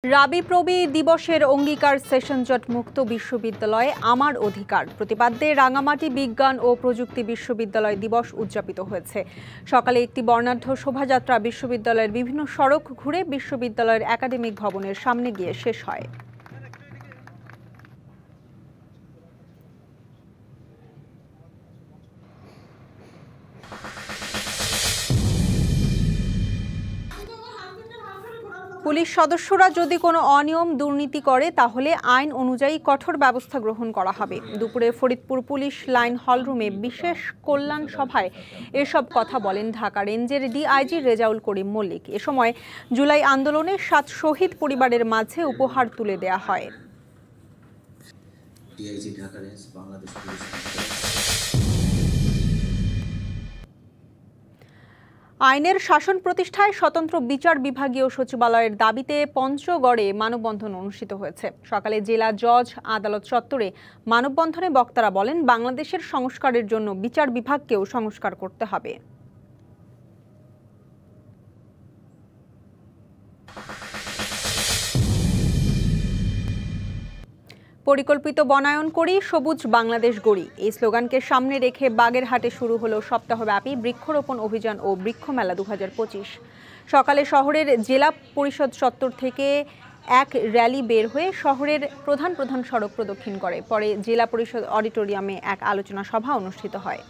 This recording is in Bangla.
রাবিপ্রবি দিবসের অঙ্গীকার সেশন জট মুক্ত বিশ্ববিদ্যালয়ে আমার অধিকার প্রতিপাদ্যে রাঙামাটি বিজ্ঞান ও প্রযুক্তি বিশ্ববিদ্যালয় দিবস উদযাপিত হয়েছে। সকালে একটি বর্ণাঢ্য শোভাযাত্রা বিশ্ববিদ্যালয়ের বিভিন্ন সড়ক ঘুরে বিশ্ববিদ্যালয়ের একাডেমিক ভবনের সামনে গিয়ে শেষ হয়। পুলিশ সদস্যরা যদি কোনো অনিয়ম দুর্নীতি করে তাহলে আইন অনুযায়ী কঠোর ব্যবস্থা গ্রহণ করা হবে। দুপুরে ফরিদপুর পুলিশ লাইন হলরুমে বিশেষ কল্যাণ সভায় এসব কথা বলেন ঢাকা রেঞ্জের ডিআইজি রেজাউল করিম মল্লিক। এ সময় জুলাই আন্দোলনে ৭ শহীদ পরিবারের মাঝে উপহার তুলে দেয়া হয়। আইনের শাসন প্রতিষ্ঠায় স্বতন্ত্র বিচার বিভাগীয় সচিবালয়ের দাবিতে পঞ্চগড়ে মানববন্ধন অনুষ্ঠিত হয়েছে। সকালে জেলা জজ আদালত চত্বরে মানববন্ধনে বক্তারা বলেন, বাংলাদেশের সংস্কারের জন্য বিচার বিভাগকেও সংস্কার করতে হবে। পরিকল্পিত বনায়ন করি, সবুজ বাংলাদেশ গড়ি, এই স্লোগানকে সামনে রেখে বাগেরহাটে শুরু হলো সপ্তাহব্যাপী বৃক্ষরোপণ অভিযান ও বৃক্ষমেলা 2025। সকালে শহরের জেলা পরিষদ চত্বর থেকে এক র্যালি বের হয়ে শহরের প্রধান প্রধান সড়ক প্রদক্ষিণ করে। পরে জেলা পরিষদ অডিটোরিয়ামে এক আলোচনা সভা অনুষ্ঠিত হয়।